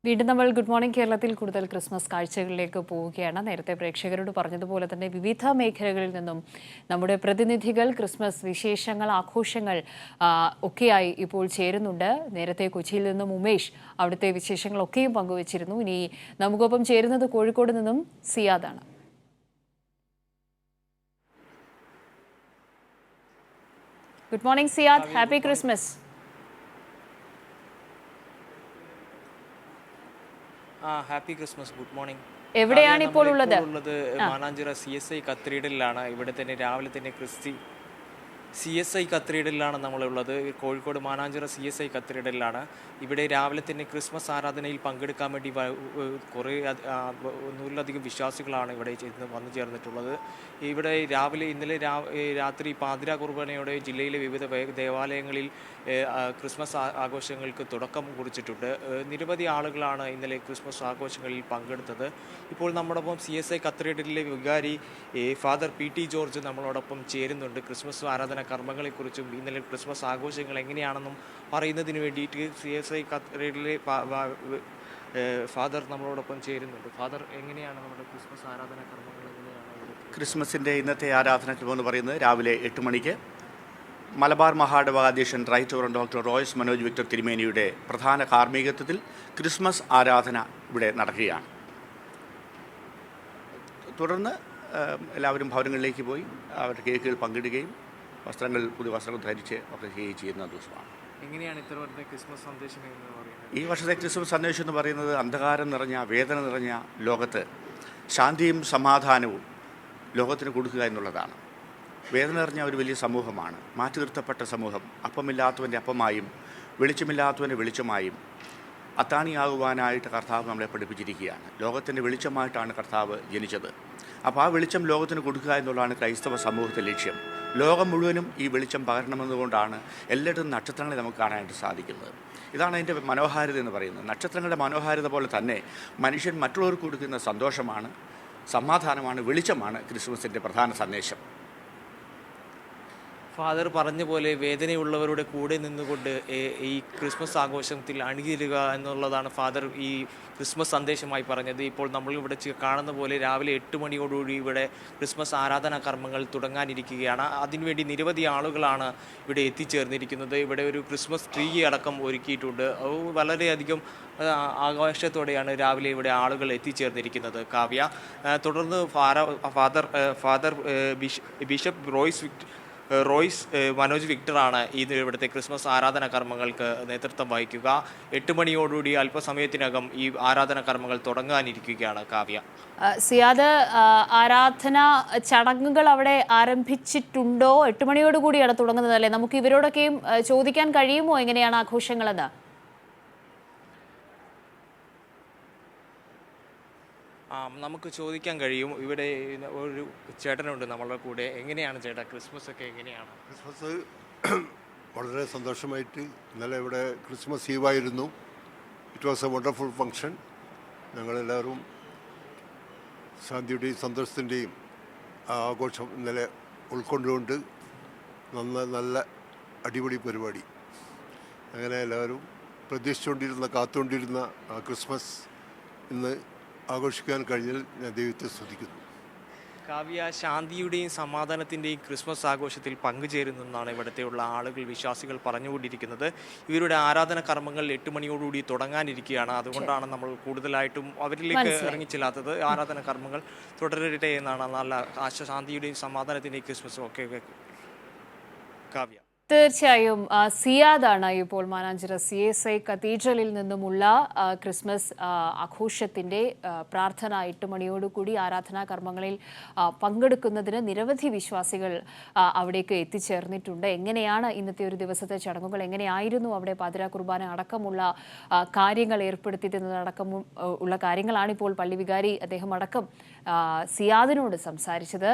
വീണ്ടും നമ്മൾ good morning കേരളത്തിൽ കൂടുതൽ ക്രിസ്മസ് കാഴ്ചകളിലേക്ക് പോവുകയാണ്. നേരത്തെ പ്രേക്ഷകരോട് പറഞ്ഞതുപോലെ തന്നെ വിവിധ മേഖലകളിൽ നിന്നും നമ്മുടെ പ്രതിനിധികൾ ക്രിസ്മസ് വിശേഷങ്ങൾ, ആഘോഷങ്ങൾ ഒക്കെയായി ഇപ്പോൾ ചേരുന്നുണ്ട്. നേരത്തെ കൊച്ചിയിൽ നിന്നും ഉമേഷ് അവിടുത്തെ വിശേഷങ്ങളൊക്കെയും പങ്കുവച്ചിരുന്നു. ഇനി നമുക്കൊപ്പം ചേരുന്നത് കോഴിക്കോട് നിന്നും സിയാദാണ്. Good morning Siyad, happy Christmas. Happy Christmas, good morning. എവിടെയാണ് ഇപ്പോൾ ഉള്ളത്? മാനാഞ്ചിറ CSI കത്തീഡ്രലിലാണ്. ഇവിടെ തന്നെ രാവിലെ തന്നെ CSI കത്തീഡ്രലിലാണ് നമ്മളുള്ളത്. കോഴിക്കോട് മാനാഞ്ചിറ CSI കത്തീഡ്രലിലാണ്. ഇവിടെ രാവിലെ തന്നെ ക്രിസ്മസ് ആരാധനയിൽ പങ്കെടുക്കാൻ വേണ്ടി കുറേ നൂറിലധികം വിശ്വാസികളാണ് ഇവിടെ വന്നു ചേർന്നിട്ടുള്ളത്. ഇവിടെ ഇന്നലെ രാത്രി പാതിരാ കുർബാനയോടെ ജില്ലയിലെ വിവിധ ദേവാലയങ്ങളിൽ ക്രിസ്മസ് ആഘോഷങ്ങൾക്ക് തുടക്കം കുറിച്ചിട്ടുണ്ട്. നിരവധി ആളുകളാണ് ഇന്നലെ ക്രിസ്മസ് ആഘോഷങ്ങളിൽ പങ്കെടുത്തത്. ഇപ്പോൾ നമ്മോടൊപ്പം CSI കത്തീഡ്രലിലെ വികാരി ഫാദർ PT ജോർജ് നമ്മളോടൊപ്പം ചേരുന്നുണ്ട്. ക്രിസ്മസ് ആരാധന കർമ്മങ്ങളെക്കുറിച്ചും ഇന്നലെ ക്രിസ്മസ് ആഘോഷങ്ങൾ എങ്ങനെയാണെന്നും പറയുന്നതിന് വേണ്ടിയിട്ട് CSI കത്തീഡ്രലിലെ ഫാദർ നമ്മളോടൊപ്പം ചേരുന്നുണ്ട്. ഫാദർ, എങ്ങനെയാണ് നമ്മുടെ ക്രിസ്മസ് ആരാധന കർമ്മങ്ങൾ എങ്ങനെയാണ്? ക്രിസ്മസിൻ്റെ ഇന്നത്തെ ആരാധനക്രമം എന്ന് പറയുന്നത് രാവിലെ 8 മണിക്ക് മലബാർ മഹാഡവാധ്യക്ഷൻ right reverend doctor Royce Manoj Victor തിരുമേനിയുടെ പ്രധാന കാർമ്മികത്വത്തിൽ ക്രിസ്മസ് ആരാധന ഇവിടെ നടക്കുകയാണ്. തുടർന്ന് എല്ലാവരും ഭവനങ്ങളിലേക്ക് പോയി അവരുടെ കേക്കുകൾ പങ്കിടുകയും പുതിയ വസ്ത്രങ്ങൾ ധരിച്ച് ഒക്കെ ചെയ്യുന്ന ദിവസമാണ്. എങ്ങനെയാണ് ഇത്ര വർഷത്തെ ക്രിസ്മസ് സന്ദേശം എന്ന് പറയുന്നത്? ഈ വർഷത്തെ ക്രിസ്മസ് സന്ദേശം എന്ന് പറയുന്നത് അന്ധകാരം നിറഞ്ഞ, വേദന നിറഞ്ഞ ലോകത്ത് ശാന്തിയും സമാധാനവും ലോകത്തിന് കൊടുക്കുക എന്നുള്ളതാണ്. വേദന നിറഞ്ഞ ഒരു വലിയ സമൂഹമാണ്, മാറ്റി നിർത്തപ്പെട്ട സമൂഹം. അപ്പമില്ലാത്തവൻ്റെ അപ്പമായും വെളിച്ചമില്ലാത്തവൻ്റെ വെളിച്ചമായും അത്താണിയാകുവാനായിട്ട് കർത്താവ് നമ്മളെ പഠിപ്പിച്ചിരിക്കുകയാണ്. ലോകത്തിൻ്റെ വെളിച്ചമായിട്ടാണ് കർത്താവ് ജനിച്ചത്. അപ്പോൾ ആ വെളിച്ചം ലോകത്തിന് കൊടുക്കുക എന്നുള്ളതാണ് ക്രൈസ്തവ സമൂഹത്തിൻ്റെ ലക്ഷ്യം. ലോകം മുഴുവനും ഈ വെളിച്ചം പകരണമെന്നുകൊണ്ടാണ് എല്ലായിടത്തും നക്ഷത്രങ്ങളെ നമുക്ക് കാണാനായിട്ട് സാധിക്കുന്നത്. ഇതാണ് അതിൻ്റെ മനോഹാരിത എന്ന് പറയുന്നത്. നക്ഷത്രങ്ങളുടെ മനോഹാരിത പോലെ തന്നെ മനുഷ്യൻ മറ്റുള്ളവർക്ക് കൊടുക്കുന്ന സന്തോഷമാണ്, സമാധാനമാണ്, വെളിച്ചമാണ് ക്രിസ്മസിൻ്റെ പ്രധാന സന്ദേശം. ഫാദർ പറഞ്ഞ പോലെ വേദനയുള്ളവരുടെ കൂടെ നിന്നുകൊണ്ട് ഈ ക്രിസ്മസ് ആഘോഷത്തിൽ അണിചേരുക എന്നുള്ളതാണ് ഫാദർ ഈ ക്രിസ്മസ് സന്ദേശമായി പറഞ്ഞത്. ഇപ്പോൾ നമ്മളിവിടെ കാണുന്ന പോലെ രാവിലെ 8 മണിയോടുകൂടി ഇവിടെ ക്രിസ്മസ് ആരാധനാ കർമ്മങ്ങൾ തുടങ്ങാനിരിക്കുകയാണ്. അതിനുവേണ്ടി നിരവധി ആളുകളാണ് ഇവിടെ എത്തിച്ചേർന്നിരിക്കുന്നത്. ഇവിടെ ഒരു ക്രിസ്മസ് ട്രീ അടക്കം ഒരുക്കിയിട്ടുണ്ട്. വളരെയധികം ആഘോഷത്തോടെയാണ് രാവിലെ ഇവിടെ ആളുകൾ എത്തിച്ചേർന്നിരിക്കുന്നത്. കാവ്യ, തുടർന്ന് ഫാദർ ബിഷപ്പ് റോയ്സ് മനോജ് വിക്ടറാണ് ഇവിടുത്തെ ക്രിസ്മസ് ആരാധന കർമ്മങ്ങൾക്ക് നേതൃത്വം വഹിക്കുക. 8 മണിയോടുകൂടി അല്പസമയത്തിനകം ഈ ആരാധന കർമ്മങ്ങൾ തുടങ്ങാനിരിക്കുകയാണ്. കാവ്യ, സിയാദ്, ആരാധന ചടങ്ങുകൾ അവിടെ ആരംഭിച്ചിട്ടുണ്ടോ? 8 മണിയോടുകൂടിയാണ് തുടങ്ങുന്നതല്ലേ? നമുക്ക് ഇവരോടൊക്കെയും ചോദിക്കാൻ കഴിയുമോ എങ്ങനെയാണ് ആഘോഷങ്ങളെന്ന്? നമുക്ക് ചോദിക്കാൻ കഴിയും. ഇവിടെ ഒരു ചേട്ടനുണ്ട് നമ്മളുടെ കൂടെ. എങ്ങനെയാണ് ചേട്ടാ ക്രിസ്മസ് ഒക്കെ എങ്ങനെയാണ്? ക്രിസ്മസ് വളരെ സന്തോഷമായിട്ട് ഇന്നലെ ഇവിടെ ക്രിസ്മസ് ഈവായിരുന്നു. It was a wonderful function. ഞങ്ങളെല്ലാവരും ശാന്തിയുടെയും സന്തോഷത്തിൻ്റെയും ആഘോഷം ഇന്നലെ ഉൾക്കൊണ്ടുകൊണ്ട് നല്ല അടിപൊളി പരിപാടി. അങ്ങനെ എല്ലാവരും കാത്തുകൊണ്ടിരുന്ന ക്രിസ്മസ് ഇന്ന് ആഘോഷിക്കാൻ കഴിഞ്ഞാൽ ഞാൻ ദൈവത്തെ സ്തുതിക്കുന്നു. കാവ്യ, ശാന്തിയുടെയും സമാധാനത്തിൻ്റെയും ക്രിസ്മസ് ആഘോഷത്തിൽ പങ്കുചേരുന്നെന്നാണ് ഇവിടുത്തെയുള്ള ആളുകൾ, വിശ്വാസികൾ പറഞ്ഞുകൊണ്ടിരിക്കുന്നത്. ഇവരുടെ ആരാധന കർമ്മങ്ങൾ 8 മണിയോടുകൂടി തുടങ്ങാനിരിക്കുകയാണ്. അതുകൊണ്ടാണ് നമ്മൾ കൂടുതലായിട്ടും അവരിലേക്ക് ഇറങ്ങിച്ചെല്ലാത്തത്. ആരാധന കർമ്മങ്ങൾ തുടരട്ടെ എന്നാണ്. നല്ല ശാന്തിയുടെയും സമാധാനത്തിൻ്റെയും ക്രിസ്മസും ഒക്കെ. കാവ്യ, തീർച്ചയായും സിയാദാണ് ഇപ്പോൾ മാനാഞ്ചിറ CSI കത്തീഡ്രലിൽ നിന്നുമുള്ള ക്രിസ്മസ് ആഘോഷത്തിൻ്റെ പ്രാർത്ഥന 8 മണിയോടുകൂടി ആരാധനാ കർമ്മങ്ങളിൽ പങ്കെടുക്കുന്നതിന് നിരവധി വിശ്വാസികൾ അവിടേക്ക് എത്തിച്ചേർന്നിട്ടുണ്ട്. എങ്ങനെയാണ് ഇന്നത്തെ ഒരു ദിവസത്തെ ചടങ്ങുകൾ, എങ്ങനെയായിരുന്നു അവിടെ പാതിരാ കുർബാന അടക്കമുള്ള കാര്യങ്ങൾ ഏർപ്പെടുത്തിയതെന്നതടക്കം ഉള്ള കാര്യങ്ങളാണിപ്പോൾ പള്ളി വികാരി അദ്ദേഹം അടക്കം സിയാദിനോട് സംസാരിച്ചത്.